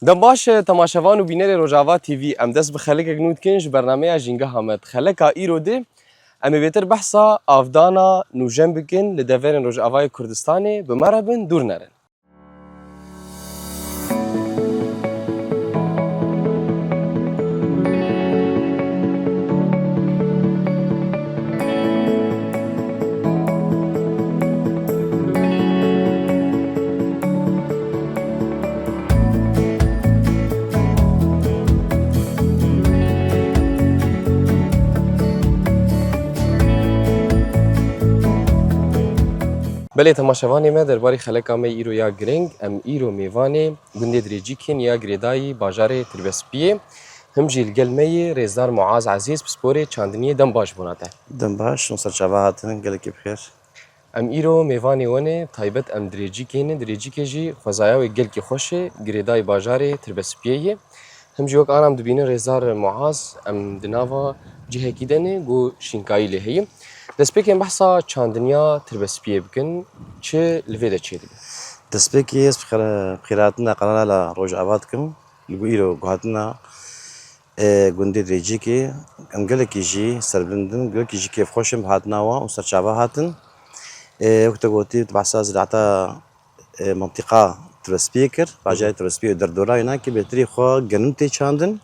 دم باش تماشاوان و بینەرê Rojava TV em dest bi xelekek nû dikin ji bernameya Jîngeha me. Xeleka îro de em ê bêtir behsa avdana nûjen bikin li deverên Rojavayê Kurdistanê bi me re bin dûr nerin. Belê temaşevanê me derbarê xeleka me îro ya giring em îro mêvanê gundê dirêcîkên ya girêdayî bajarê Tirabespiyê him jî li gel me yê Rêzdar Muaz Ezîz bi sporê çandiniyê dem baş bûna te. Dem baş, serçava hatin gelekî bixêr. Em îro mêvanê wenê taybet em dirêcîkê ne dirêcîkê jî xwezaya wê gelkî xweş e girêdayî bajarê Tirabespiyê ye. Him jî wek an em dibînin Rêzdar Muaz em di nava cihekî de ne got şînkayî lê heye. Destpêkên behsa çandiniya Tirabespiyê bikin çi li vê de çê dibe? Destpêkê ez bixêratina qenala Rojava dikim li got îro guhatina gundê dirêcîkê em gelekî jî serbilindin, gelekî jî kêfxweşin hatina wan û serçava hatin. Wek te gotî behsa ziraeta mentiqa Tirabespiyê kir, bajarê Tirabespiyê û derdora wênakê bêtirî xwe genim tê çandin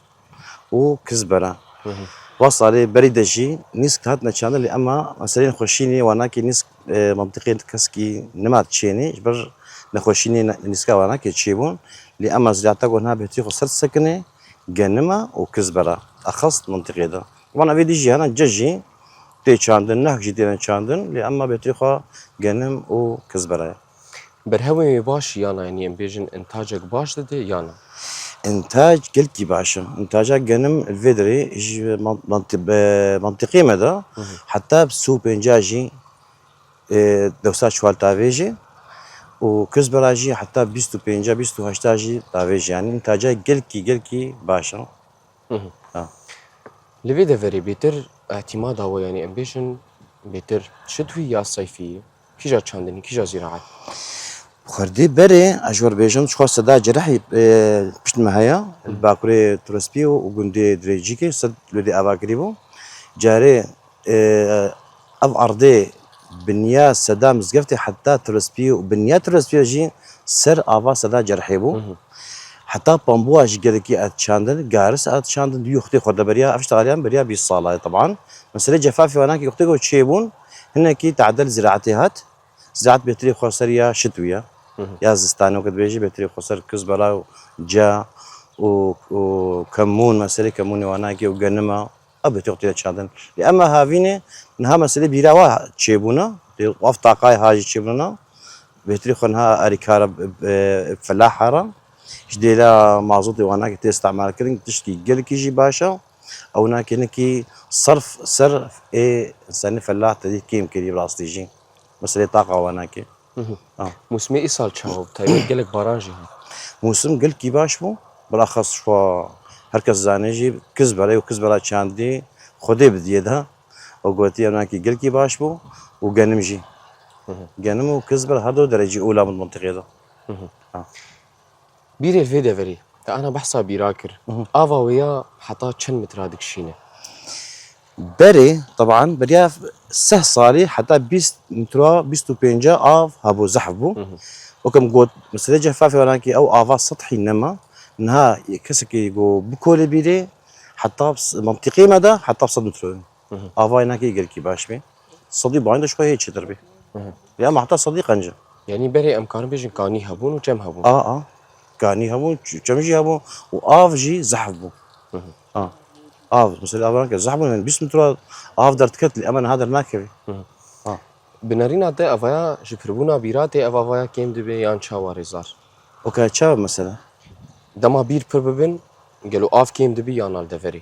û kizbera. Va salê berî de jî nîsk hatine çandin lê ema meseleyên xweşînê wanakê nîsk mentiqên keskî nima çênê ji ber nexweşînê nîska wanakê çêbûn lê ema ziraeta got niha bêtirî xwe ser sekine genima û kizbera exas mentiqê de. Wan evê dî jî hene cih jî tê çandin nehek jî têne çandin lê ema bêtirî xwe genim û kizbera ye. Berhewên wê baş yana yanî em bêjin intacek baş dide yana? İntac gelkî baş e. İntaca genim li vê derê ji mantiqê me de heta sû pênca jî dewsa çwal tavê jî û kizbera jî heta bîst û pênca bîst û heşta jî tavê jî yanî intaca gelkî baş e. Li vê deverê bêtir ehtimada we yanî em bêjin bêtir şitwî ya sayfî kîja çandinî kîja zîraet? Xwedî berê ez ji we re bêjim çixwe seda cerehî pişt me heye li bakurê Tirabespiyê û gundê dirêcîkê sed lêdê ava kirîbû. Carê ev erdê binya seda mizgeftê heta Tirabespiyê û binya Tirabespiyê jî ser ava seda cerehê bû. Heta pambuwa jî gelekî ez çandin, garis ez çandin dû yoxtê xwe de beriya ev tariyan beriya 20 sala teban. Meselê cefafê wanakê yoxtê got çêbûn hinekî teedel ziraetê hat. Ziraet bêtirî xwe ser ya şitwî ye. Ya zistanê wekî dibêjî bêtirî xwe ser kizbera û ca û kemun meselê kemunê wanakê û genima ev bêtirî yoxtê de çandin. Lê ema havînê niha meselê bîra wa çêbûne lê ev taqayê ha jî çêbûne bêtirî xwe niha erîkara felaha re ji dêla mazotê wanakê tê îstemal kirin tiştî gelekî jî baş e. Ew nake hinekî serf ser ê insanî felah tedî kêm kirî bi rastî jî. Meselê taqa wanakê. Mûsimê îsal çawa taybet gelek baran jî hat. Mûsim gelkî baş bû. Bilaxas xwe herkes zanî jî kizbera û kizbera çandî Xwedê bidiye de. Ew gotiye wanakê gelkî baş bû û genim jî. Genim û kizber her du derecî ola min mentiqê de. Bîrê li vê deverê te ana behsa bîra kir. Ava wê ya heta çend metra dikişîne? Berê teban beriya seh salî heta 20 metra 25 av hebû zehf bû. Wekem got meselê cefafê wanakê ew ava sethî nema niha kesekî got bikolê bîrê heta mentiqê me de heta 100 metre. Ava wanakê gelkî baş bê. Sedî bayîn de ji xwe hê çêtir bê. Ya em heta sedî qence. Yani berê em karin bêjin kanî hebûn û cem hebûn. Kanî hebûn çem jî hebûn û av jî zehf bû. Av meselê av wanakê zehf bûn yani 20 metre av derdiket lê ema niha dernakevî. Bi nerîna te evaya ji pirbûna bîra tê ev avaya kêm dibe yan çawa Rêzdar? Ok çawa mesela? Dema bîr pir bibin gelo av kêm dibî yan al deverê?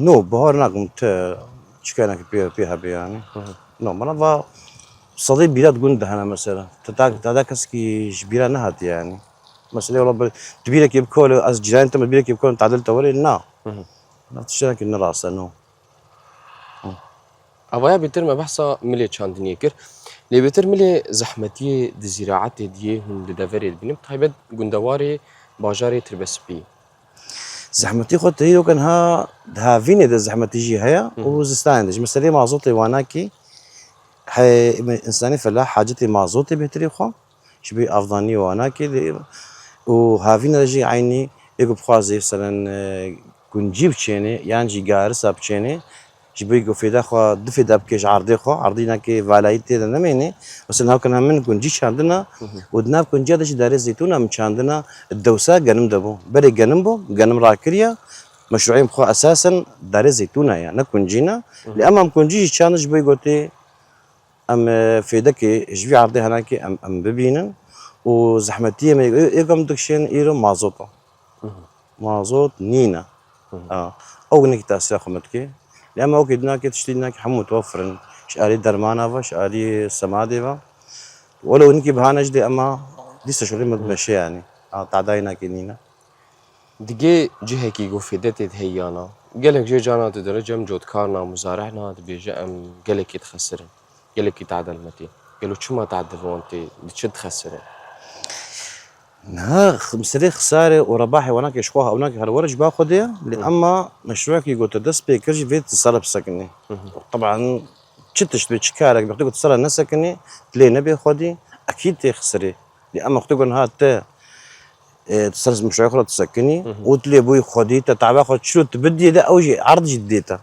No bahar nakim te çikanekî pê hebe yani. No bana va sedî bîra digund hene mesela. Tada kesekî ji bîra nehat yani. Meselê wala bîrekî bikole ez ciranê te bîrekî bikole teedil te werê na. Tiştekî nerast e no. Avaya bêtir me behsa milê çandiniyê kir. Lê bêtir milê zehmetiyê di zîraetê diyê hûn li deverê dibînin taybet gundewarê باجاري تربسبي. زحمتي خود هي كان ها فيني ده زحمتي جي هيا وزستان دج مسألة معزوطي واناكي حي إنساني فلا حاجتي معزوطي بهتري خو شبي أفضاني واناكي وهافينا جي عيني يقو بخوازي مثلا كنجيب تشيني يعني جي قارسة بتشيني جبي يقو في داخل دفي داب كيش عرضي خو عرضينا كي فالايتي ده نميني بس إنها كنا من كنجي شاندنا ودنا كنجي هذا داري الزيتونة من شاندنا الدوسة جنم دبو بري جنم بو جنم راكريا مشروعين خو أساسا داري الزيتونة يعني نكون جينا لأما كنجي شان جبي قلتي أم في دكي جبي عرضي هناك أم ببينن وزحمتي ما يقوم دكشين إيرو مازوطة مازوط نينا أو إنك تأسيا خمتكي لأما أو كدنا تشتري لنا حمو توفرن شاري درمانا فا شاري سمادي فا ولو إنك بهانا جدي أما لسه شغلي متمشي يعني تعداينا كنينا دقي جهة كي قفيدتي هيانا قالك جي جانا تدرجم جود كارنا مزارعنا تبيجي أم قالك يتخسرن قالك يتعدل متي قالوا شو ما تعدلوا أنت بتشد خسرن. ها مسري خسارة ورباحي وناك يشخوها وناك هالورج باخدها لأما مشروعك يقول تدس بيكرج فيت تصرف سكني طبعا تشتش بتشكارك بيقول تصرف نسكني تلي نبي خدي أكيد تخسري لأما تقول هات تصرف مشروع أخرى تسكني وتلي بوي خدي تتعب خد شو تبدي ده أوجي عرض جديته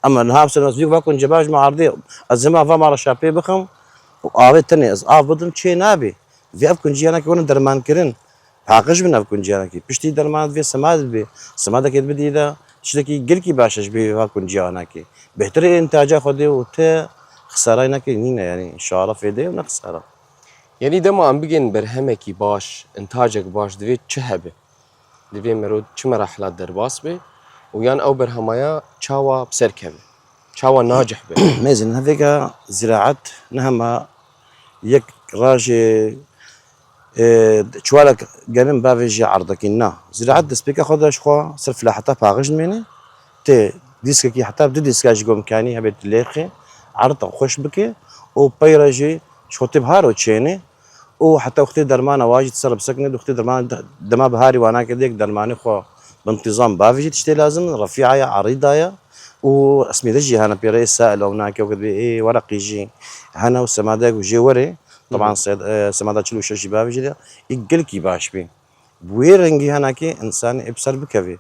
أما نهار سنة مسبيق باكون جباج مع عرضي الزمان فما على شابي بخم وآبي تاني بدل شيء نابي في أفكون جيانا كون درمان كرن حقش من أفكون جيانا كي بشتي درمان في سماد بي سماد كي بدي إذا شتكي قلكي باشش بي أفكون جيانا كي بهتر إنتاجه خدي وت خسارة كي نينا يعني إن شاء الله في ده ونخسارة. يعني دما عم بيجين برهمكي باش انتاجك باش دبي تشهبه دبي مرود چه مراحلات درباس به ويان أو برهمايا چاوا بسركبه چاوا ناجح به. مازن هذيك زراعة نهما يك راجي شوالك جنم بافيجي عرضك إنه زراعة دسبيكا خدها شخوا صرف لحتى باغج مني تي ديسك كي حتى بدي ديسكاج قوم كاني هبت ليخي عرض خوش بكي وبيراجي شو تبهارو تشيني وحتى اختي درمانه واجد تصرف سكنه اختي درمان دما بهاري وانا كديك درماني خو بانتظام بافيجي تشتي لازم رفيعه عريضه واسمي دجي هنا بيري سائل هناك وكذا ايه ورق يجي هنا وسمادك وجي وري طبعا سمادك شلو شي بافيجي يقل كي باش بي بويرنجي هناك انسان ابصر بكفي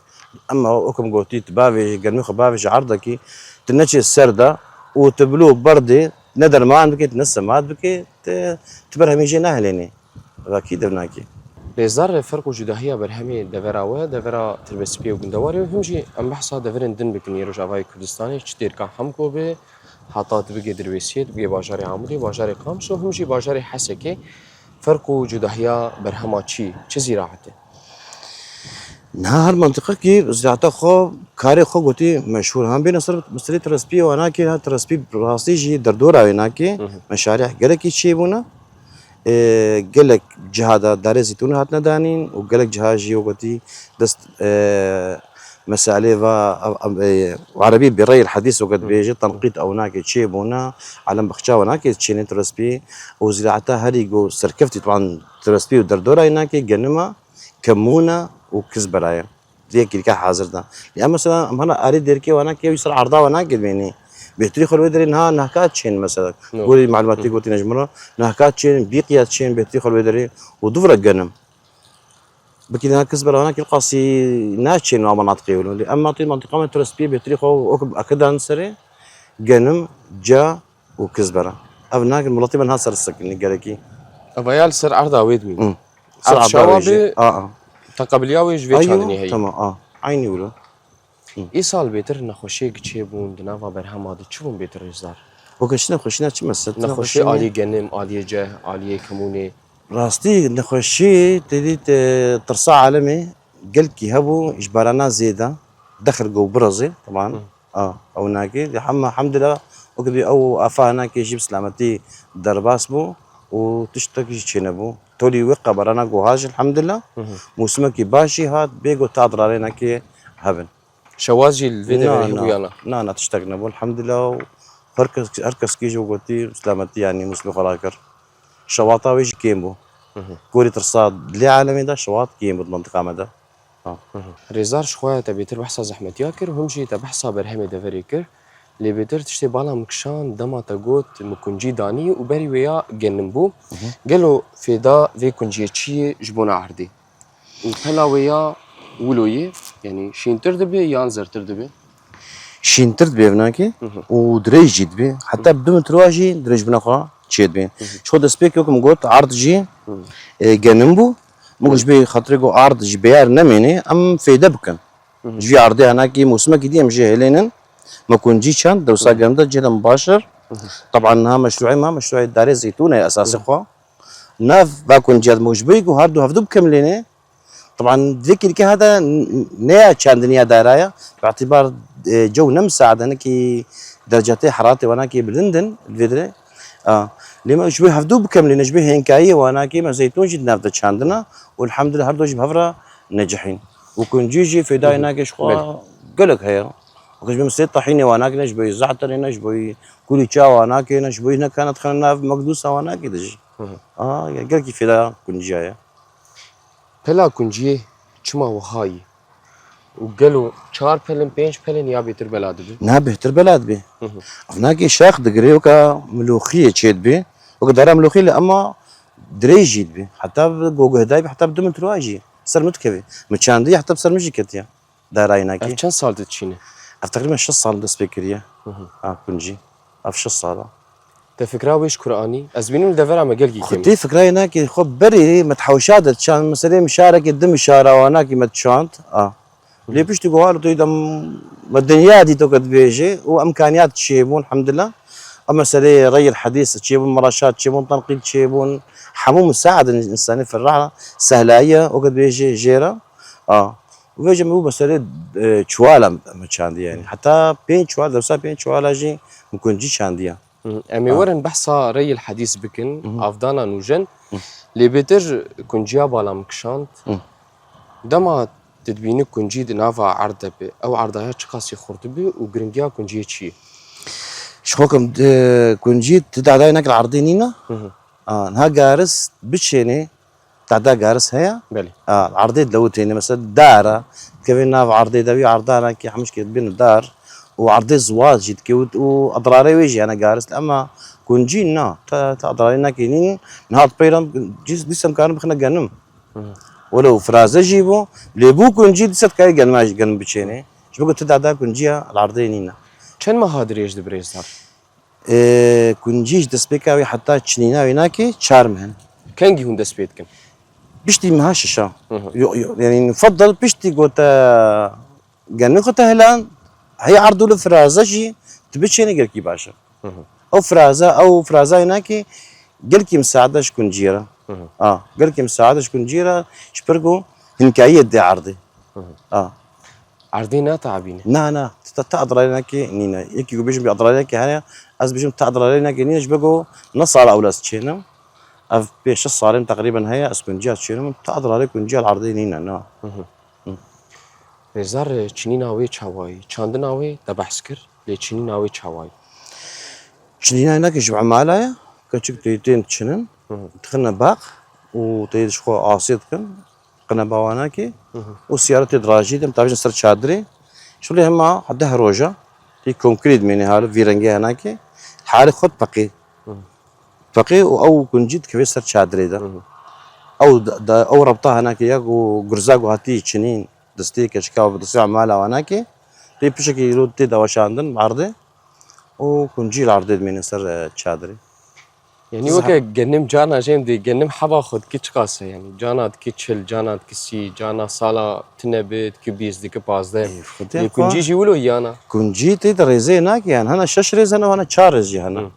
اما اوكم قوتي تبافيجي قرمي خو بافيجي عرضك تنشي السرده وتبلو بردي ندر ما عندك تنسى ما عندك تبرهم يجي نهليني اكيد هناكي لزار فرق وجودهية برهمي دفراوه دفرا تربسبي وجندواري وهمجي ام بحثا دفرن دن بكني روج افاي كردستاني كتير كان حمكو به حطات بقي درويسيت بقي باجاري عمري باجاري قامس وهمجي باجاري حسكي فرق وجودهية برهما چي زراعته. نهار منطقة كي زراعة خو كاري خو قوتي مشهور هم بين صرت مستري ترسبي وانا كي ترسبي براسي جي دردورة هناك مشاريع قالك شي بونا قالك جهاد دار زيتون هاتنا دانين وقالك جهاد جي وقتي دست مسألة وعربي بالرأي الحديث وقت بيجي تنقيط أو ناكي شيء بونا على بخشة وناكي تشيني ترسبي وزراعتها هريجو سركفتي طبعا ترسبي ودردورة هناك جنما كمونة وكزبرايا زي كذا حاضر ده لأن مثلا أنا أريد دركي وأنا كي يصير عرضة وأنا كده بيني بيحتري خلوه يدري إنها نهكات شين مثلا قولي معلوماتي قلتي نجمرة نهكات شين بيقيات شين بيحتري خلوه يدري ودفرة جنم بكذا كزبرة وأنا كي القاسي ناتشين مع مناطقي ولو أما طي منطقة من ترسبي بيحتري خو أكيد أنسري جنم جا وكزبرة أبناك الملاطي من هالسر السكني قالكي أبيال سر عرضة ويدمي سر شوابي تقبلياوي جوي چاندني هي تمام عيني ولو ای سال بهتر نخوشی چه بون دنوا برهم عادی چه بون بهتر ازدار وكشنا خشنا چه مسد نخوشی عالی گنم عالی جه عالی کمونه راستي نخوشي تديت ترصع عالمي قلكي هبو اجبارنا زيادة دخل جو برزي طبعا او ناكي الحمد لله وكذي او افانا كي يجيب سلامتي درباس بو وتشتكي شنبو تولي وقع برانا جو هاج الحمد لله موسمك باشي هات بيجو تاضر علينا كي هبن شوازي الفيديو اللي هو يانا نا تشتغلنا بو الحمد لله هركس كي جو قلتي سلامتي يعني مسلم خلاكر شواطه ويش كيمبو كوري ترصاد لي عالمي دا شواط كيم بالمنطقة مدى ريزار شخويا تبيتر بحصة زحمة ياكر وهمجي تبحصة برهمة دفريكر اللي بيتر تشتي بالا مكشان دما تاقوت مكونجي داني وبري ويا جنبو قالوا في دا في كونجي تشي جبونا عردي وبلا ويا ولوي يعني شين تردبي يانزر تردبي شين ترد بي هناكي ودريج جيت بي حتى بدون ترواجي دريج بناخا تشيد بي شو دا سبيك يوكم قلت عرض جي جنبو مش بي خاطريكو عرض جي بيار نميني ام في دبكن جي عرضي هناكي موسمك دي ام جي هلينن ما كون جي شان دوسا جندا جدا مباشر طبعا ها مشروعي داري زيتونه اساسي خو ناف باكون جاد مش بيكو هاردو هفدو بكملينه طبعا ذكر كي هذا نيا كان دنيا دارايا باعتبار جو نمساعد انا كي درجاتي حرارتي وانا كي بلندن الفيدري لما شبيه هفدو بكمل نشبيه هنكايه وانا كي ما زيتون جد نافذ عندنا والحمد لله هردوش بهفرة ناجحين وكون جيجي في داينا كشخوا قلق هي وكش بمسيت طحيني وانا كي نشبيه زعتر نشبيه كولي تشا وانا كي نشبيه هنا كانت خلنا مقدوسه وانا كي دجي قلق في دا كون جايه بلا كونجي چما وهاي وقالوا 4 پلن 5 پلن يا بيتر بلاد بي نا بهتر بلاد بي هناك شاخ دقري وكا ملوخية تشيد بي وكا دارا ملوخية اما دريجيد بي حتى جوجو هداي حتى بدون ترواجي صار متكبي متشاندي حتى بصير مجي كتيا دارا هناكي كم سال تتشيني تقريبا 6 صال دس بكريا كونجي اف 6 صال تفكرا ويش قراني ازبينو الدفر ما قلقي كم خدي فكرة هناك خب بري متحوشات تشان مثلا مشاركة دم شارع هناك متشانت ليه بيش تقول تقول الدنيا دي تقعد بيجي وامكانيات تشيبون الحمد لله اما سري ري الحديث تشيبون مراشات تشيبون تنقيل تشيبون حموم مساعد الانساني في الرحله سهلايه وقد بيجي جيره وبيجي مو بس تشوالا مشاندي يعني حتى بين تشوالا لو بين تشوالا جي ممكن جي شانديا امي ورن بحصة ري الحديث بكن افضانا نوجن لي بيتر كونجيا بالا مكشانت دما تدبيني كونجي نافا عرضه بي او عرضها تشخاصي خورد بي وجرينجيا كونجي تشي شخوكم كونجي تدعى هناك العرضينينا نها جارس بتشيني تعدا جارس هي بلي عرضي دلوتيني مثلا دارة كيف ناف عرضي دبي عرضانا كي حمش كي بين الدار وعرضي زواج جد كي واضراري ويجي انا جارس اما كونجي نا اضرارينا كينين نهار بيرم جسم كانوا بخنا جنم ولو فرازه جيبو ليبو كونجي دست كاي جن بتشيني شو بقول تدعى كونجيا العرضينينا كان ما هادريش دبريزار كونجيش دسبيكاوي حتى تشنينا ويناكي تشارمهن كان جي هون دسبيتكن بشتي مهاششة يعني نفضل بشتي قوتا قال خطا هلان هي عرضوا الفرازة جي تبتشيني قالكي باشا او فرازة هناكي قالكي مساعدة شكون جيرة قالكي مساعدة شكون جيرة شبرقو هنكاية دي عرضي عرضينا تعبيني نا تقدر عليك نينا يكي بيجم بيقدر عليك هنا از بيجم تقدر عليك نينا جبقو نص على اولاد تشينا اف بيش صارم تقريبا هي اسكن جات تشينا تقدر عليك ونجي العرضي نينا نا رزار تشنيناوي تشاواي تشاندناوي تبحسكر لي تشنيناوي تشاواي تشنينا هناك جمع مالايا كتشك تيتين تشنن دخلنا باق وتيدش خو عاصيت قنا باواناكي وسيارة دراجي دم تابجن سر شادري شو اللي هما حدها روجا في كونكريت مني هذا فيرنجي هناكي حالي خد بقي او كنجيت كيف سر شادري ده او ربطها هناكي ياك وغرزاق هاتي تشنين دستي كشكاو بدسي مالا هناكي في بشكي يرود تي دواشاندن عرضي وكنجي العرضي مني سر شادري يعني وكا جنم جانا جيم دي جنم حبا خد كيتش قاسة يعني جانا كيتشل جانا كسي جانا صالة تنبت كبيز دي كباز ده يكون جيجي ولو يانا كون جيتي دريزي هناك يعني هنا 6 ريز هنا وانا 4 ريز هنا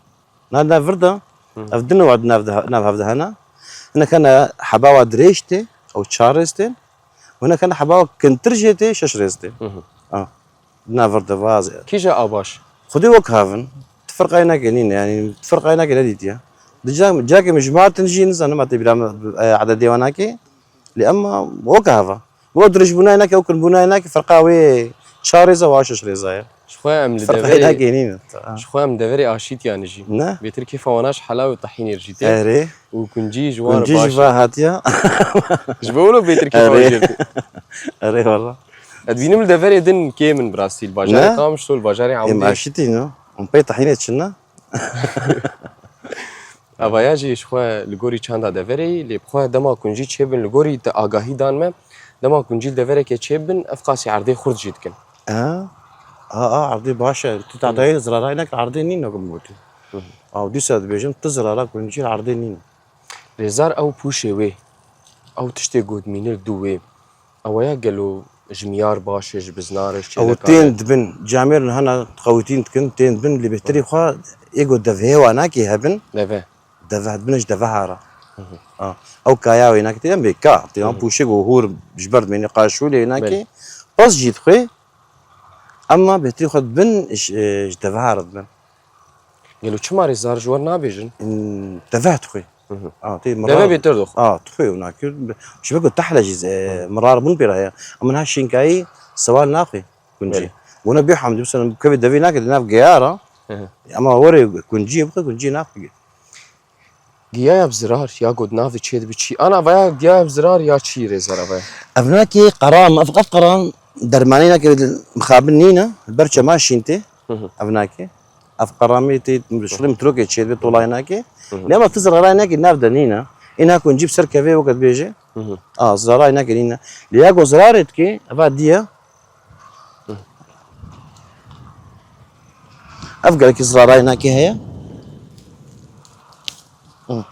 نادا فردا افدنا وعد نافذ هنا كان حباوة دريشتي او 4 ريزتين وهنا كان حباوة كنترجيتي 6 ريزتين نافردا فاز كيجا اباش خدي وكهافن تفرقينا كنين يعني تفرقينا كناديتيا جاكي مجموعة تنجينز انا ما تبي عدد ديواناكي لأما وكهافا ودرج بناء هناك او كن بناء هناك فرقاوي شارزة وعشش ريزايا شخويا ام فرق هنا لدفري كاينين شخويا ام دفري اشيت يعني جي نه بيتر كيف واناش حلاوه طحين رجيتي اره وكنجي جوار كنجي باش جوا هاتيا ايش بقولوا بيتر كيف اره وجرتي اره والله ادبيني من دفري دن كي من براسيل باجاري نه قامش طول باجاري ام عمدي اشتي نو ام بي طحينه شنا افاياجي شخويا لغوري چاندا دفري لي بخويا دما كنجي تشيبن لغوري تا آگاهی دان ما دما كنجي دفري كي تشيبن افقاسي عرضي خرد جيتكن عرضي باشا تتعطي زرارة هناك عرضي نينا قموتي دي ساد بيجن تزرارة كنجي عرضي نينا ريزار او بوشي وي او تشتي قود مينير دو وي اويا قالوا جميار باشش بزنارش او تين دبن جامير هنا تقويتين تكن تين دبن اللي بيحتري خوا ايجو دفه واناكي هبن لافا دفه دبنش دفه هارا او كاياوي هناك تيام بيكا تيام بوشي هور جبرد من قاشولي هناك بس جيت خوي اما بيحتري خوا دبن اش دفه هارا دبن قالوا چما ريزار جوار نابيجن دفعت خوي تي دافا بيتر دوخ تخوي هناك شبكه تحلج مرار من بيرايا اما هالشينكاي سوال ناقي كنجي وانا بيحمد مثلا كبي دافي ناك ناف جيارة اما وري كنجي بقى كنجي ناقي جيا بزرار يا قد نافي تشيد بتشي انا فيا جيا بزرار يا تشي ريزار فيا ابناكي قرام افقف قرام درمانينا كي مخابنينا البرشا ماشي انت ابناكي افقرامي تي شغل متروكي تشيد بطولا هناك لما تزرع هناك ناف دنينا هناك نجيب سركه في وقت بيجي زرار هناك هنا لياقو زرارتكي بعديها افقر كي زرار هناك هي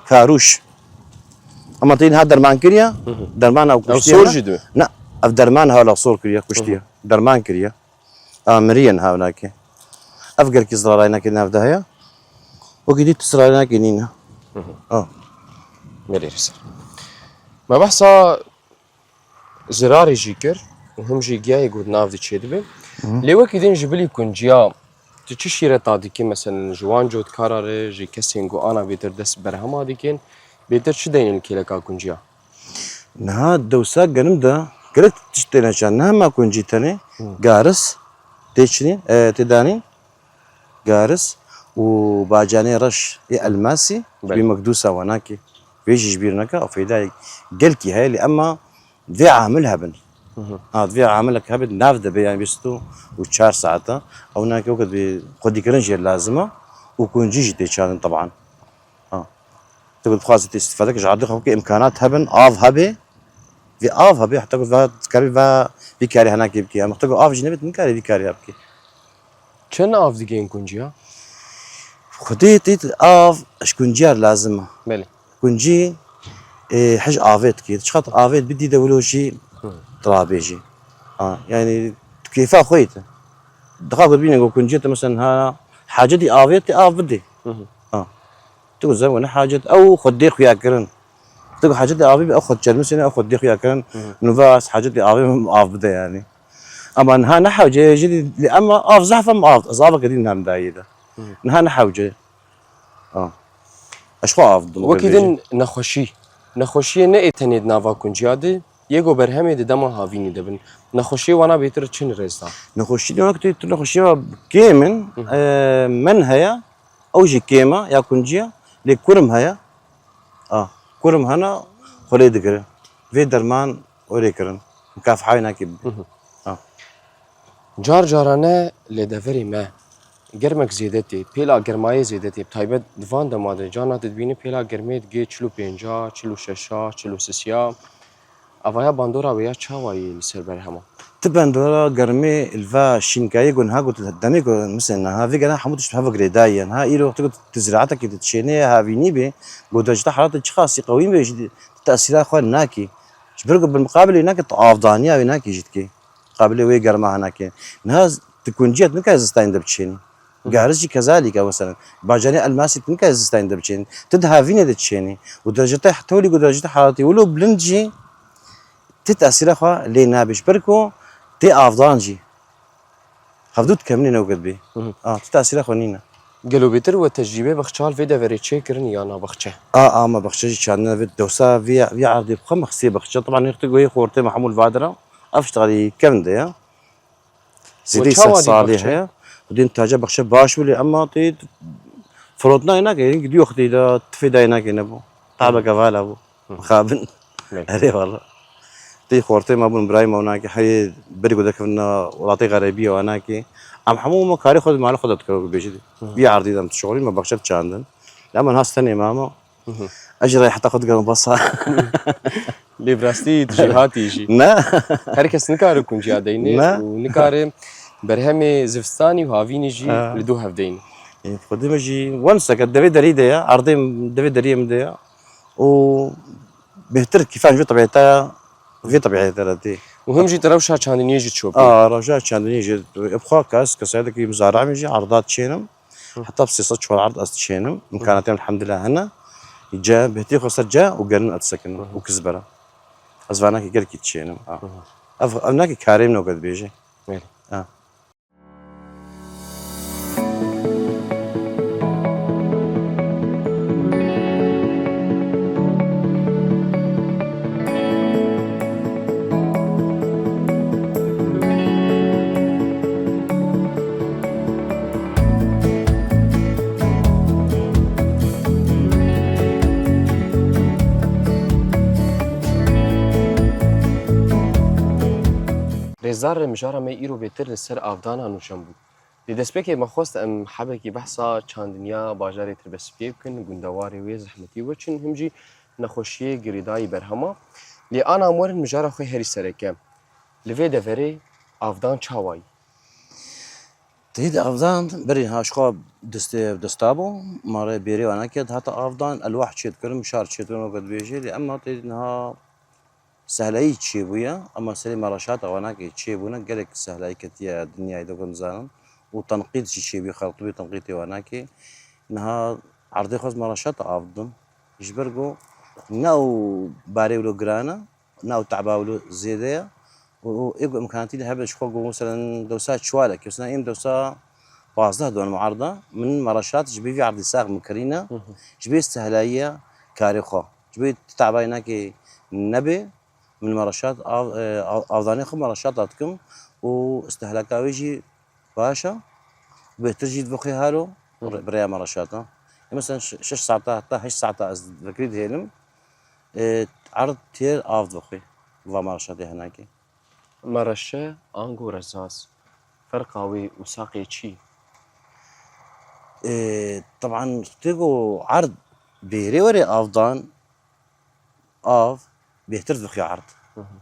كاروش اما تين هذا درمان كريا درمان او كشتيه صور جدو لا اف درمان هاولا صور كريا كشتيه درمان كريا مريان هاوناك افقر كي زرار هناك ناف دهيا وكدي تسرع هناك هنا مري ريزار ما بحصا زراري جيكر وهم جي جيا يقول نافي تشيد بي لي وقت دين جبلي كنجيا تشيره تاديكي مثلا جوان جود كارار جي كسينغو انا بيتر دس برهما ديكين بيتر شدين الكيلكا كنجيا نها دوسا قنمدا قلت تشتري عشان نها ما كون جيتني قارس تيشني تداني قارس وباجاني رش الماسي بمقدوسه وناكي فيجي جبيرناكا او في دايك قلكي هاي اللي اما ذي عاملها بن ذي عاملك هبل نافذه بيان بيستو و4 ساعات او هناك وقت بقدي كرنجي اللازمه وكون جيجي تيشان طبعا تقول خلاص تستفادك جعدك امكانات هبن هبي في هبي حتى تقول كاري في كاري هناك يبكي اما تقول جنبت من كاري في كاري يبكي كان اف ديكين كنجيا خدي تيت اشكون جار لازمه بله كنجي حج افيت كي تشخط افيت بدي دولوجي طرابيجي يعني كيف اخويت دخل بيني نقول كنجي مثلا ها حاجتي افيت بدي تقول زي وانا حاجه او خدي خويا كرن تقول حاجتي افي او خد جرمسنا او خدي خويا كرن نوفاس حاجتي افي بدا يعني اما انها نحوجه جدي اما زحفه ما اصابه قديم نام دايده انها نحوجه اشخو افضل وكيدن نخوشي نه اتنید ناوا كنجيادي يگو برهمي دما هاويني دبن نخوشي وانا بيتر چن ريستا نخوشي وقت نخوشي كيمن من هيا او جي كيما يا كنجيا لكرم هيا كرم هنا خلي دكر في درمان اوريكرن مكافحه هناك جار جارانه لدفري ما گرمک زیادتی پیلا گرمای زیادتی تایبت دوان دماده جانا تدبینی پیلا گرمیت گی 45 46 46 اویا باندورا ویا چاوایی لسر برهما تبندورا گرمی الفا شینکایی گون ها گوت دمی گون مثلا ها في جنا حمودش هاف غريدايا ها ايرو تقدر تزرعتك تشيني ها في نيبي قدرت حرارة تشخاصي قوي بيجي تأثيرات خوان ناكي شبرق بالمقابل هناك افضانيا هناك جيتكي قابل وي جرما هناك ناس تكون جيت نكاز ستاين دبتشيني قارجي كذلك مثلا باجاني الماسي نكاز ستاين دبتشيني تدها فيني دتشيني ودرجته حتى ولي درجته حرارتي ولو بلنجي تتأثيرات خوا لي نابش بركو تي افضانجي خفدوت كمني نوقت بي تتأثيرات خونينا قالوا بيتر وتجربه بخشال في دفري تشيكرن يا انا بخشه ما بخشش كان في الدوسا في عرضي بخم خسي بخشه طبعا يختقوا هي خورتي محمول فادرا افشتغلي كم ده سيدي صالح ودين تاجا بخش باش ولي اما تي فرودنا هناك gidiyor تي تفيدا هناك نبو تعب كفال ابو مخابن هذي والله تي خورتي ما بون برايم هناك حي بريقو ذاك فينا ولاطي غريبيه وهناك ام حمومه كاري خذ مال خذت كرو بيجي بي عرضي دم شغلي ما بخشت شاندن لما ناس ثانيه ماما اجري حتى خذ قلم بصها لي براستي تجهاتي شي نا هركس نكار يكون جي هديني نا. ونكار برهمي زفستاني وهافيني جي لدو هفدين قدام جي ونسك الدفي دريدة عرضي دفي دريه مديا و بهتر كيفاش في طبيعتها في طبيعتها تي وهم جي تروشها كان يجي تشوفي رجع كان يجي ابخا كاس كسيدك مزارع يجي عرضات تشينم حتى بسيصة شوال عرض استشينم امكاناتهم الحمد لله هنا جا بهتي خسر جا وقرن اتسكن وكزبره ازفاناكي قال كي تشينم افناكي كريم نو قد بيجي ريزار مجارة ما يرو بيتر لسر افدانا نوشن بود دي دسبكي ما خواست ام حبكي بحثا چاندنيا باجاري تربسبيه بكن گوندواري وي زحمتي وچن همجي نخوشيه گريداي برهما لي انا مورن مجارة خوي هري سركه لفي دفري افدان چاواي تهيد افضان بري هاشخوا دستابو ماري بيري وانا كد حتى افضان الواحد شيت كرم شار شيت كرم قد بيجي لأما تهيدنها سهلي تشيبويا اما سلي مراشات وانا كي تشيبونا قالك سهلي كتيا الدنيا يدوكن زانن وتنقيط تشيبي خلطبي تنقيطي وانا كي انها عرضي خوز مراشات افضل يجبرقو ناو باريولو جرانا ناو تعباولو زيادة وإيجو إمكاناتي لها بشخوقو مثلا دوسات شوالك يسنا إم دوسا بازده دون معارضة من مراشات جبي في عرض ساق مكرينة جبي استهلاية كاريخو جبي تعباينا كي نبي من مراشات أفضاني خو مراشات أتكم واستهلاكاوي جي باشا بترجي تبخي هالو بريا مراشات مثلا 6 ساعات حتى 8 ساعات ذكريت هيلم عرض تير أفضل بخي مراشات هناك مرشه انگو رزاز فرقاوي وساقي تشي طبعا تيجو عرض بيري وري افضان بيهتر ذخي عرض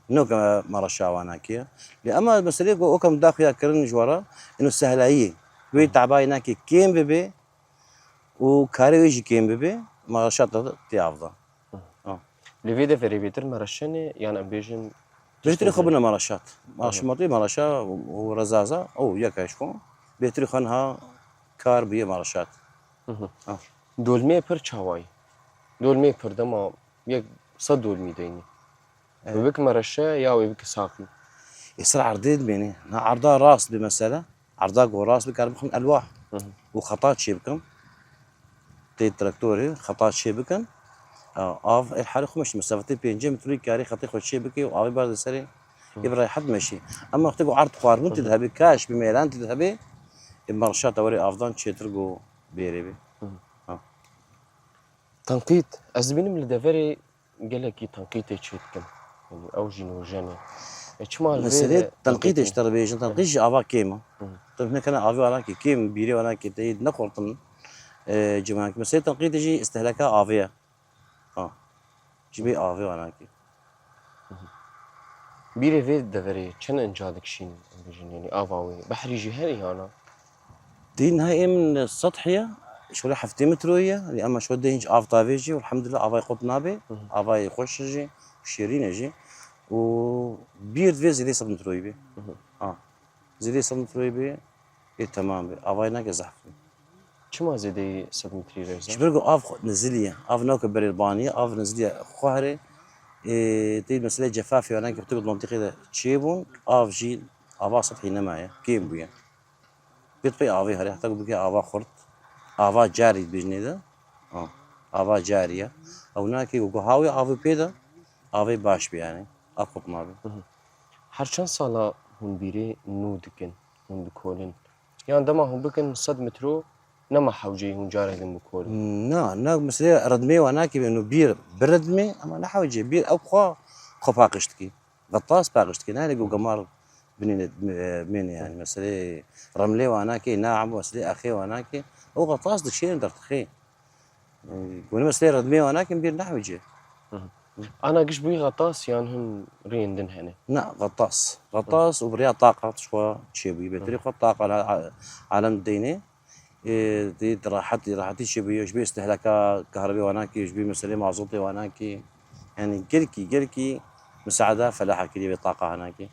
نوكا مرشا واناكيا لأما مسليكو اوكم داخل كرن جوارا انه سهلايه بي تعباي ناكي كيم بيبي وكاريويجي كيم بيبي مرشات تي افضل لفي دفري بيتر مرشني يعني امبيجن بيتري خبنا مرشات مارشمطي مرشا ورزازة او يكاشكو بيتري خنها كار بيه مرشات دولمي پر چاواي دولمي پر دما يك صد دولمي ديني وبك مرشه يا وبك ساقي يصير عرضين بيني عرضها راس بمسألة عرضها جو راس بكارب خم الواح وخطات شبكم تي تراكتوري خطات شبكن اف الحالة خمش مسافتي بينجي متري كاري خطي خد شبكي وعلي برد سري يبرا حد ماشي اما اختكو عرض خوار وانت تذهبي كاش بميلان تذهبي المرشات اوري افضل تشيترجو بيريبي تنقيط ازبين من الدفري قال لك تنقيط تشيتكم يعني او جنو جاني اتشمال مسألة تنقيط اشترى بيجن تنقيط افا كيما طيب هنا كان افا ولا كيم بيري ولا كي تيد نقرطن جماعة مسألة تنقيط يجي استهلاكها افيا جبي افي ولا كي بيري في الدفري كان انجادك شين يعني افاوي بحري جهري هنا دي نهاية من السطحية شو حفتي متروية لأما شو دينج اف طافيجي والحمد لله افاي قطنا بي افاي خوشجي وشيرين جي وبيرد في زيدي صد متروي بي زيدي صد متروي بي تمام بي افاي ناقة زحفي شما زيدي صد متري ريزا شبرقو اف نزلية اف نوكا بريلبانية اف نزلية خوهري تي مسألة جفافي وانا كتبت منطقة ده تشيبون اف جيل افا سطحي نمايا كيم بيا بيطفي افي هري حتى بكي افا خرط افا جاري بجنيدا افا جارية او ناكي وقهاوي افي بيدا افي باش بي يعني اقط نابي هر چند سالا هون بيري نو دكن هون دكولن يعني دما هم بكن صد مترو نما حوجي هون جاره دم بكل نا مثلا ردمي وناكي بانه بير بردمي اما نحو جي بير او خو باقشتكي غطاس باقشتكي نالي جو قمار بنين يعني مثلا رملي وناكي ناعم مثلا اخي وناكي او غطاس دكشين درتخي وانا مثلا ردمي وناكي بير نحو جي انا قش بي غطاس يعني هم ريندن هنا لا غطاس وبريا طاقة شوى تشيبي بطريقة طاقة عالم الديني دي راحتي شبيه يشبه استهلاكات كهرباء وناكي يشبه مثلا مازوتي وناكي يعني قلكي مساعدة فلاحة كده بطاقة هناكي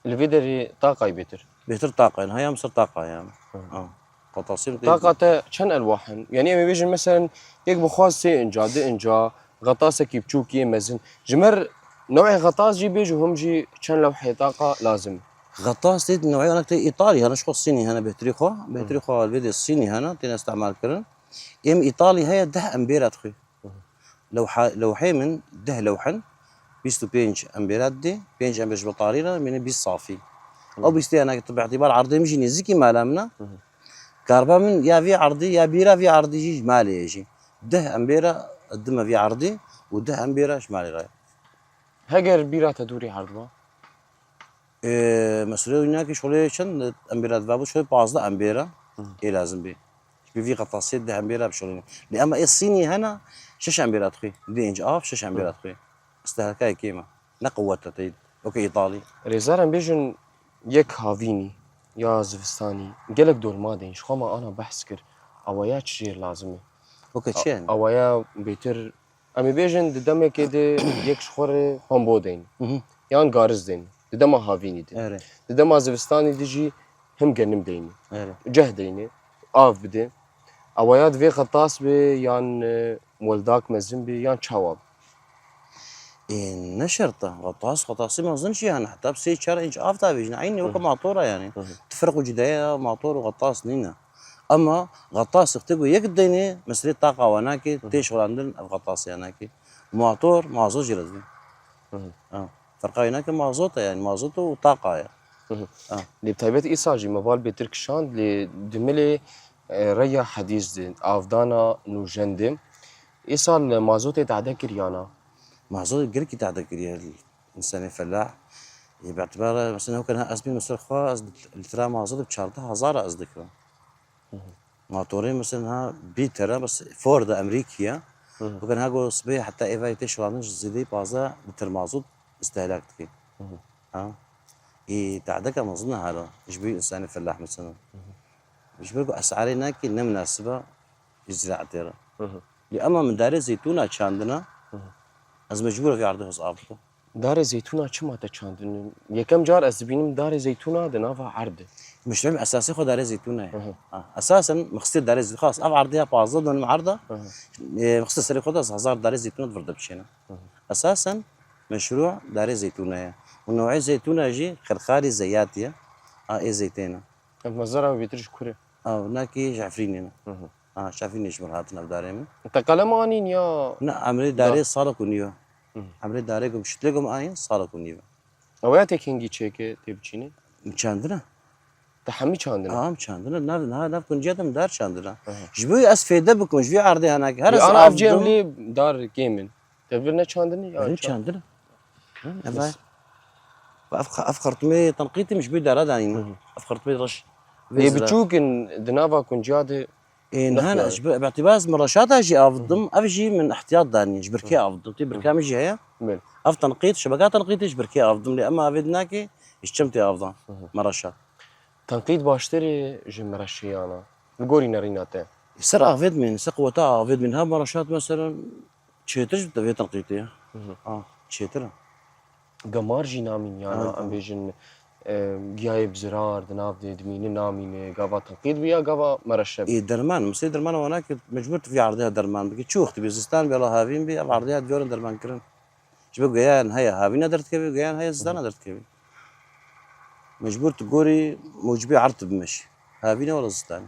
الفيدري طاقة يبتر بيتر طاقة يعني هي مصر طاقة يعني قطاسيم طاقة شن ألواحن يعني أمي بيجي مثلا يكبو خاص سي إنجا دي إنجا غطاسة كي بتشوكي مزن جمر نوع غطاس جي بيجو هم جي شن لوحة طاقة لازم غطاس دي نوعية أنا إيطالي أنا شو الصيني هنا بهتريخو الفيديو الصيني هنا تنا استعمال كرن إيطالي هي ده أمبيرات خي لو حيمن ده لوحن بيستو بينج أمبيرات دي بينج أمبيرج بطارينا من بيس صافي أو بيستي أنا باعتبار عرضي مش نزيكي مالامنا كهرباء من يا في عرضي يا بيرا في عرضي جي مالي يجي ده أمبيرا قدمها في عرضي وده أمبيرا شمالي غير هجر بيرا تدوري عرضها مسؤولية هناك شغله شن أمبيرات بابو شوي بعض أمبيرا إيه لازم بيه في قطاسية ده أمبيرا بشغلين لأما إيه الصيني هنا شش أمبيرات خي دي إنج آف شش أمبيرات خي استهلاكها كيما لا قوتها تيد أوكي إيطالي ريزارن بيجن يك هافيني يا زفستاني قالك دول مادين شو ما أنا بحث كر أويا تشير لازمي أوكي تشين أويا بيتر أمي بيجن ددم كده يك شخور همبودين يعني غارز دين ددم هافيني دين أري ددم زفستاني ديجي هم جنم ديني أري جهديني آف بدي أويات في خطاس بي يان مولداك مزن بي يان شواب إن نشرته غطاسي ما أظنش يعني حتى بسي شهر إنش آف تابيج عيني وكا معطورة يعني تفرقوا جدايا معطور وغطاس نينا أما غطاس اختبوا يقديني مسري طاقة وناكي تيشغل عندنا غطاسي هناكي معطور معزوج لازم فرقا هناك معزوطة يعني معزوطة وطاقة يعني اللي بتايبت إيساجي مبال بترك شاند اللي دملي ريا حديث دين أفدانا نو جندم إيسال مازوتي تعدا كريانا معزوطة قريكي تعدى كريا الإنسان الفلاح باعتبار مثلا هو كان أزمي مسر خوا الترا معزوطة بشارتها هزارة أصدقها معطورين مثلا ها بيترا بس فورد أمريكيا وكان هاجو صبي حتى إيفا يتشغل عنش زيدي بازا بتر معزوط استهلاكتك تعدك ما أظن هذا يشبه إنسان الفلاح مثلا يشبه أسعار هناك إنها مناسبة للزراعة ترى لأما من دار الزيتونة عندنا از مجبورة في عرضها صعبته دار زيتونة شو ما تشاندن يكم جار أزبينم دار زيتونة دنافا عرض المشروع الأساسي هو دار الزيتونة يعني. أساسا مخصص دار الزيتونة خلاص أف عرضها بعض من عرضها مخصص سري خدها 1000 دار الزيتونة تفرد بشينا أساسا مشروع دار الزيتونة يعني. ونوعية الزيتونة يجي خرخاري زياتية إيه زيتينة المزرعة بيترش كوري هناك جعفرين هنا شايفين يشمل هاتنا بدارهم أنت قلمانين يا لا عملي داري صار كونيو عملي داري قم شتلقم آين صار كونيو أوياتك هنجي تشيكي تبجيني مشاندنا تحمي شاندنا مشاندنا ناف كون جاتم دار شاندنا جبوي أسفيدة بكم جبوي عرضي هناك هرس أنا أفجي أملي دار جيمن تبرنا شاندني يا شاندنا أفخرتمي تنقيتي مش بيد أراد يعني أفخرتمي رش هي بتشوك إن دنافا كون جادي إن هنا باعتبار مرشات أجي أفضم أفجي من احتياط داني جبركي أفضم تي بركام يجي هي أف تنقيت شبكات تنقيت جبركي أفضم لأما أفيدناكي اشتمتي أفضم مرشات تنقيد باشتري جمرشيانا الجوري ناريناته يصير أفيد من سقوة أفيد منها مرشات مثلا تشيترج بتفيد تنقيتي تشيتر قمار جي نامين يانا أم بيجن جايب زرار دناف دي دميني نامينه قابا تنقيد بيا قابا مرشب إيه درمان مسي درمان وأنا كنت مجبور في عرضها درمان بقيت شو اختي بزستان بيلا هافين بي عرضها ديورن درمان كرن شباب جيان هيا هافين درت كبي جيان هيا زستان درت كبي مجبور تقولي موجبي عرض بمشي هافينا ولا زستان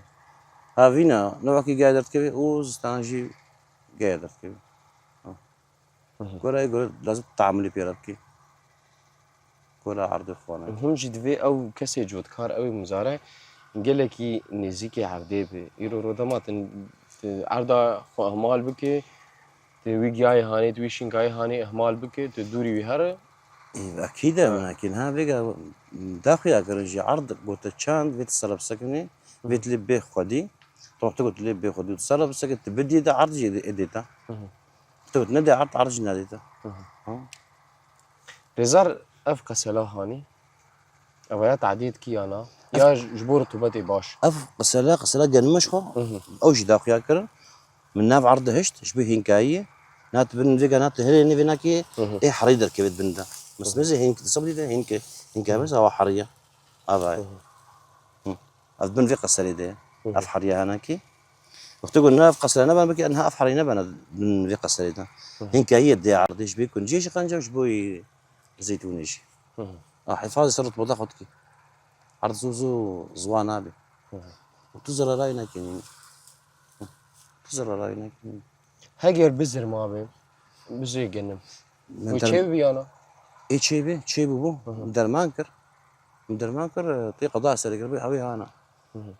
هافينا نوعك جاي درت كبي وزستان جي جاي درت كبي كورا يقول لازم تعملي بيربكي كورا عرض إخوانا هم جدفي أو كسي جود كار أو مزارع gelekî nêzîkê erdê bi îro rodema erda xwe ihmal bike tu wî giyayê hanê tu wî şîngayê hanê ihmal bike tu dûrî wî here اكيد لكن ها بقى داخل اكرجي عرض قلت تشاند فيت سلب سكني فيت لي بي خدي تروح تقول لي بي خدي سلب سكت تبدي ده عرض اديتا تقول ندي عرض عرض ناديتا rêzar ev qesela hanê ew ya tehdît kiyana ya ji bo rutubetê baş اف قسلا جنمش خو اوجي داخل اكر من ناف عرض هشت شبه هينكايه نات بن فيجا نات هلي فيناكي ايه حريدر كبد بندا بس مزي هينك تصبلي ده هينك بس هو حريه ابا بن في قسلي ده اف حريه هناكي وتقول ناف قسلا نبا بكي انها اف حريه نبا بن في قسلي ده هينكايه دي عرض ايش بيكون جيش قنجه وشبوي زيتونيش حفاظ سرت بضاخدكي عرض زوزو زوانا بي وتزر راينا كينين تزر راينا كينين heger bizir mabe bizê genim wî çêv biyana ايه تشيبي بو درمانكر طي قضاء سرقر بي هوي هانا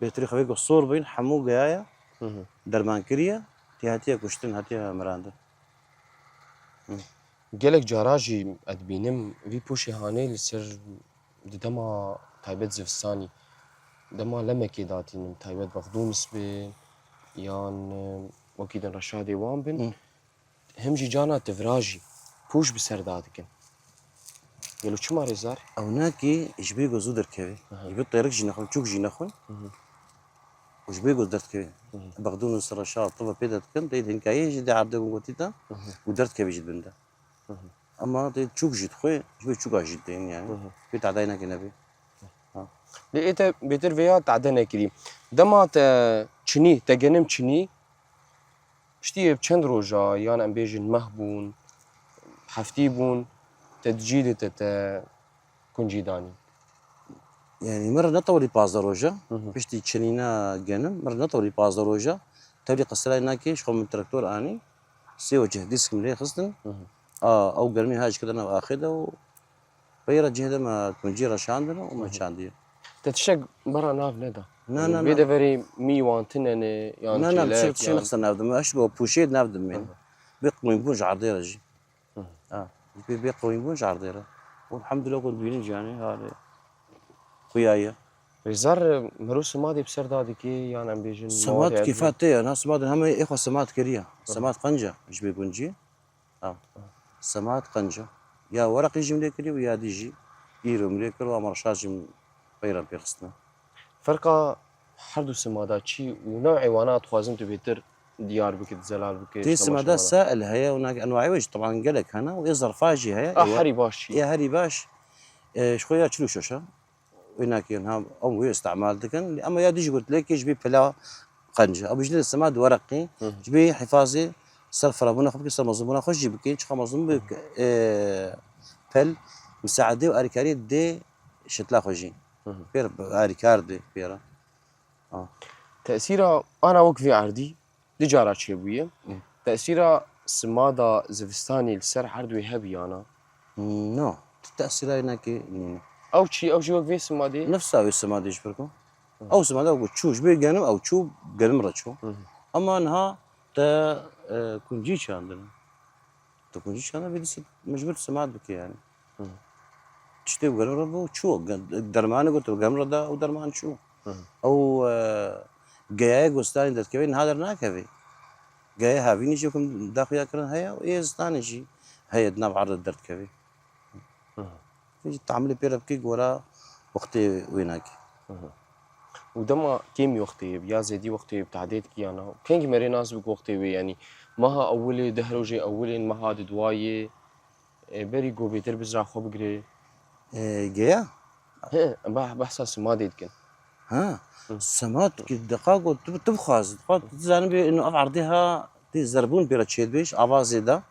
بيتريخ بيقو الصور بين حمو جايا درمانكريا تي هاتيا كشتن هاتيا مراندر gelek cara jî ez bînim vî poşê hanê li ser di dema taybet zivistanî dema lemekê datînin taybet bexdûnis bê yan wekî din reşadê wan bin him jî cana tivra jî pûş bi ser dadikin gelo çima rêzar او ناكي اجبي جوزو دركبي يبي طيرك جي نخون تشوك جي نخون وجبي جوز دركبي بغدون السرشات طبعا بيدت كن تيد هنكايه جي دي عبد قوتيتا ودرت كبي جد بندا اما تيد تشوك جي تخوي جبي تشوك جدين يعني بيت عداينا كنبي lê ê te bêtir vêya te'de nekirî dema te çinî te genim çinî piştî çend roja yan em bêjin meh bûn heftî bûn te dicî te kuncî danî يعني مرة نطوري بازا روجا بشتي تشنينا جنم مرة نطوري بازا روجا تبلي قصلاي ناكي شخو من تراكتور اني سي وجه ديسك ملي خصن او قرمي هاج كده انا واخدها بيرا جهده ما تكونجي رشاندنا وما شاندي te tişek bera nav neda لا vê deverê mî wan tinene yan لا çêlek شيء نخسر نافدم اشبه بوشيد نافدم من بيقوم يبونج عرضيرة جي بيقوم يبونج عرضيرة والحمد لله قلت بينج يعني هذا خويايا rêzar mirov simadê bi ser dadî kê yan em bêjin سمات كيفاتي انا سمات هم اخوه سمات كريا سمات قنجه ايش بيقونجي سمات قنجه يا ورق يجي ملي كري ويا ديجي يرو ملي كرو امرشاج بيرا بيخصنا فرقا her du simada çî û newê wana dixwazim tu bêtir diyar bike zelal bike تي سمادا سائل هي هناك انواع وجه طبعا قالك هنا ويظهر فاجي هي herî baş çî يا هري باش شويه تشلو شوشه هناك ينها او استعمال دكن اما يا ديجي قلت لك يجبي بلا قنجه ابو جليل السماد ورقي جبي حفاظي صرف ربنا خبك صار مظلومنا خش جيبك شخ مظلوم بك بل مساعده واركاري دي شتلا خوجي بير اركار دي بيرا تأثيرا أنا وقفي عردي دي جارة شيبوية تأثيرا سمادا زفستاني لسر عردوي هبي أنا نو التاثير هناك أو شي وقفي سمادي نفسها السماد يشبركم او سماد او تشوش بي جانم او تشو جانم رتشو اما انها تا كونجي عندنا تكونجي عندنا بدي مجبور سماد بك يعني تشتي وقالوا ربو تشو درمان قلت وقام ردا او درمان شو او جاي قستاني دت كبين هذا ناكفي جاي هافيني شوكم داخل ياكرن هيا ويزتاني شي هيا دناب عرض درت كبي يجي تعملي بيربكي ورا وقتي ويناك ودما كيم وقتي يا زيدي وقتي بتعديت كي أنا كان مري ناس بك وقتي يعني ماها أولي دهروجي أولي ما هاد دواية بري جو بيتر بزرع خو بقري جايا بحث سمادي كان ها سمات دقائق تبخاز تزعل انه اف عرضها دي زربون بيرا تشيد بيش افازي دا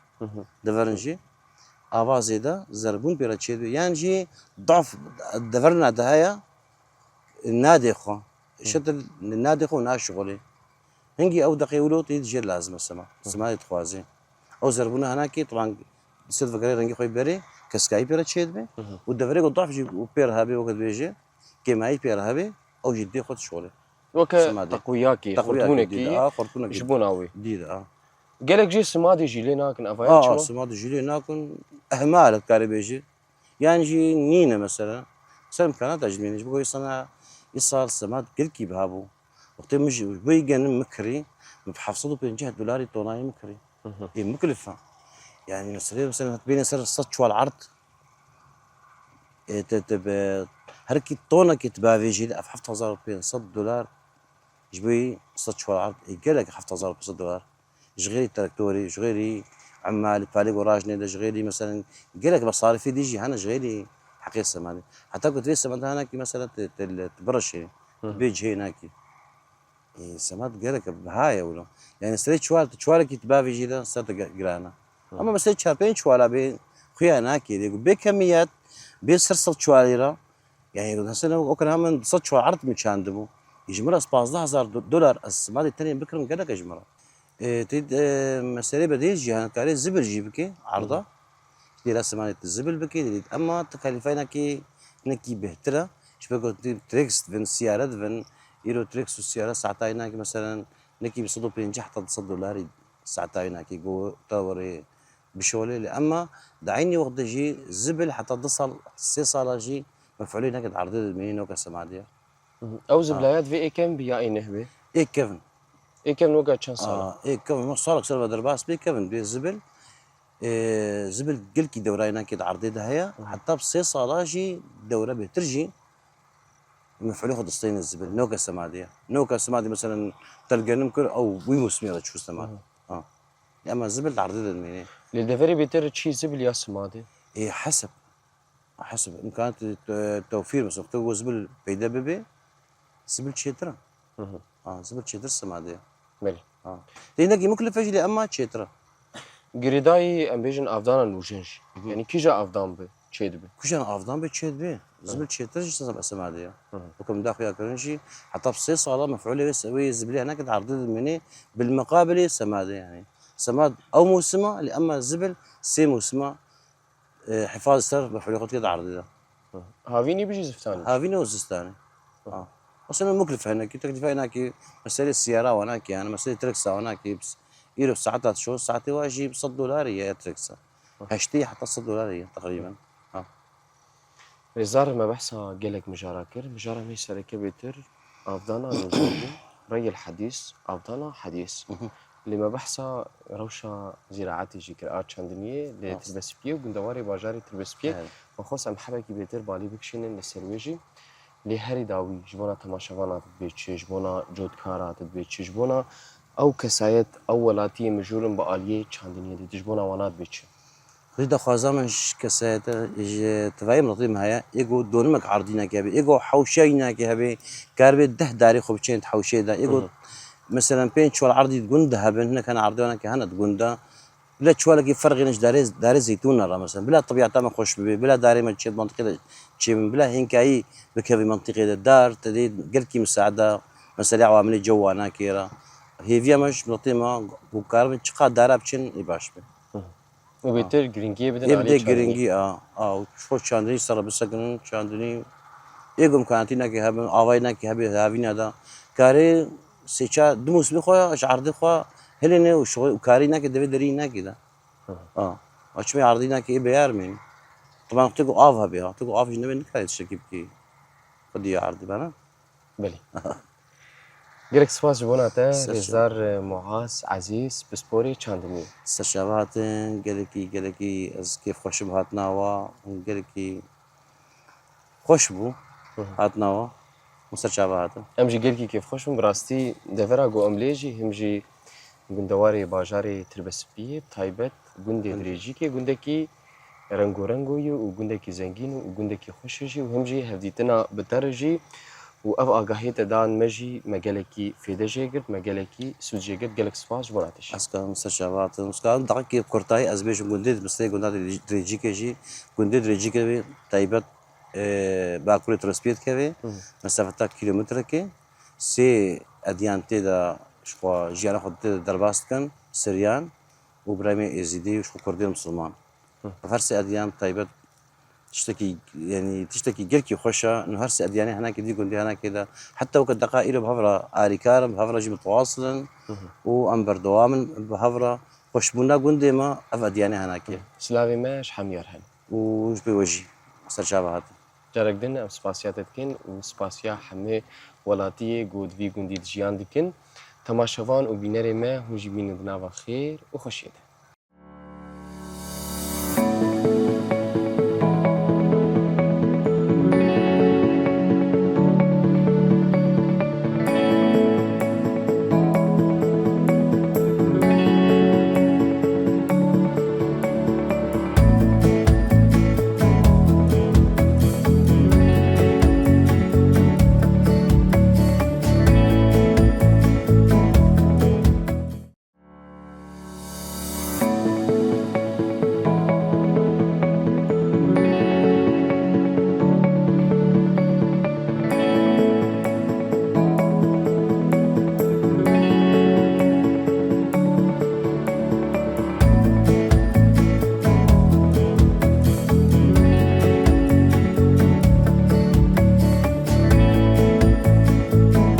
دفرنجي افازي دا زربون بيرا تشيد يعني جي ضعف دفرنا دهايا النادي خو شتل النادي خو ناش شغلي هنجي او دقي ولو تيجي لازم السما يتخوازي او زربونا هناك طبعا سيلفا غري رنجي خوي بري كسكاي بيرا تشيد بي ودفري ضعف جي بير هابي وقت بيجي كيماي بير هابي او جدي خد شغله وكا سمادي تقوياكي تقوية خرطونكي خرطونا جبوناوي جديدة قالك جي سمادي جيلينا كن افايا شما سماد جيلي ناكن اهمال كاري بيجي يعني جي نينا مثلا كانت اجمين بقول يصنع يصال سماد كلكي بهابو وقت مش بيجن مكري بحفصلوا بينجه دولاري طوناي مكري إيه مكلفة يعني مثلا تبين سر الصد شو العرض إيه تب هركي طونة كتبا فيجي لا في 1000 بين صد دولار جبي صد شو العرض يقول لك 1000 بصد دولار جغيري تراكتوري جغيري عمال بالي وراجني ده جغيري مثلا يقول لك مصاريفي ديجي هنا جغيري حقيقة سمادي حتى كنت لسه هناك مثلا تبرش بيج هناك سماد قال لك بهاي ولا يعني سريت شوال كتبا في جيدا صارت قرانا اما مثلا شابين شوالا بين خويا هناك يقول بكميات بيسرسل شواليرا يعني مثلا اوكرا من صد شوال عرض من شاندبو يجمرها 17000 دولار السماد الثاني بكرم قال لك اجمرها تريد مسألة بديل جهة كاري زبل جيبكي عرضة دير سمانة الزبل بكي دير أما تكلفينا كي نكي بهترة شبكة تريكس فين سيارة فين يرو تريكس والسيارة ساعتين هناك مثلا نكي بصدو بينجح حتى $100 ساعتين هناك جو توري بشولي أما دعيني وقت جي زبل حتى تصل 6 جي مفعولين هناك عرضة المينين وكسمادية او زبلايات في اي كم بيا اي نهبه إيه كيفن اي كم وقع كان صالة إيه كيفن صارك سلفا درباس بي كيفن بي الزبل زبل قلكي دورة هنا كده عرضي ده هي حتى بصي صالاجي دورة بترجي مفعول ياخد الصين الزبل نوكا سمادية نوكا سمادي مثلا تلقى نمكر او ويموس ميرا شو سماد اما الزبل عرضي ده الميني للدفري بيتر تشي زبل يا سمادي إيه حسب امكانات التوفير مثلا تقول زبل بيدا بيبي زبل تشيترا زبل تشيتر سمادية ملي لانك مكلفة جلي اما تشيترا قريداي ام بيجن افدانا نوجنش يعني كيجا افدان بي تشيد بي كوشان افضل بتشيد به زبل تشيتر جي سبع سمادية وكم داخل يا كرنشي حتى بصي صالة مفعولة يسوي زبلي هناك تعرض مني بالمقابل سماد يعني سماد او موسمه لأما الزبل سي موسمه حفاظ سر مفعول ياخذ كده عرض ده هافيني بيجي زفتاني هافينا وزستاني اصلا مكلفة هناك تكلفة هناك مسألة السيارة هناك يعني مسألة تركسا هناك بس يلو ساعات شو ساعتي واجي ب $100 يا تركسا هشتي حتى $100 تقريبا رزار ما بحثها قالك مجاراكر مجارا مي سركة بيتر افدانا نوجنجي ري الحديث افدانا حديث اللي ما بحثها روشة زراعتي جي كرات شاندنية لتلبسبيه وقندواري باجاري تلبسبيه وخص ام حبكي بيتر بالي بكشين للسرويجي اللي هري داوي جبونا تماشاوانا تتبيتشي جبونا جودكارا تتبيتشي جبونا او كسايت اولاتي مجورن بآلية شاندنية دي تجبونا وانات بيتشي ريدا خوازامش كساتا تفاهم نظيم هيا يجو دونمك عرضينا كهبي يجو حوشينا كهبي كاربي ده داري خو بتشين حوشي ده يجو مثلا بين شو العرضي تقول ده هنا كان عرضنا كهنا تقول ده بلا شو لك فرق نش داري زيتون را مثلا بلا طبيعة ما خوش بي بلا داري ما تشي منطقة تشي بلا هنكاي بكفي منطقة الدار تدي قلكي مساعدة مثلا عوامل جو انا كيرا هي فيها مش نظيمة وكاربي تشقى دارا بتشين يباش بي وبيتر جرينجيه بدن يبدأ آلية شاندنية جرينجي وشو شاندني صار بسكن شاندني يقوم كانتينا كهبن آوينا كهبي هافينا دا كاري سيشا دموس بخوا اش عرض خوا هلنا وشغل وكارينا كده درينا كده اشمي عرضينا كي بيار من طبعا تقو آفها بها تقو آف جنبي نكاية الشكيب كي قدي عرضي بنا بلي قالك سباس جبونا تا سشا رزار معاذ عزيز بسبوري شاندنية سشاباتن قالكي از كيف خوش بهاتنا قالكي خوش بو هاتنا مسشاباتن امجي قالكي كيف خوشم براستي دفرا قو امليجي همجي قندواري باجاري تربسبيه بتايبت قندي دريجيكي قندكي رنگو رنگوي وقندكي زنگين وقندكي خوشجي وهمجي هفديتنا بترجي واف اگاهيت دان مجي مجالكي فيدجي قد مجالكي سوجي قد قالك سباس جبوناتش اسكان مسشاباتن مسكان دقيق كورتاي از بيش قندي مستي قندي دريجيكي جي قندي دريجيكي تايبت باكوري ترسبيت كبي مسافة كيلومتر كي سي اديان تيدا شو جيانا خد درباست كان سريان وبرايمي ازيدي وشو كردي مسلمان فرسي اديان تايبت تشتكي يعني تشتكي جلكي خوشة إنه هرسي أدياني هناك دي قندي هناك كده حتى وقت دقائق بهفرة آريكار بهفرة جي متواصلا وأمبر دوامن بهفرة خوش بونا قندي ما أف أدياني هناك سلاوی ماش حمیار هن وش بوجي سرشابه هاتي جارك دن ام سپاسیات دکن و سپاسیا همه ولاتی گود وی گندی جیان دکن تماشاوان و بینر ما هنجی بین دناوا خیر و خوشیده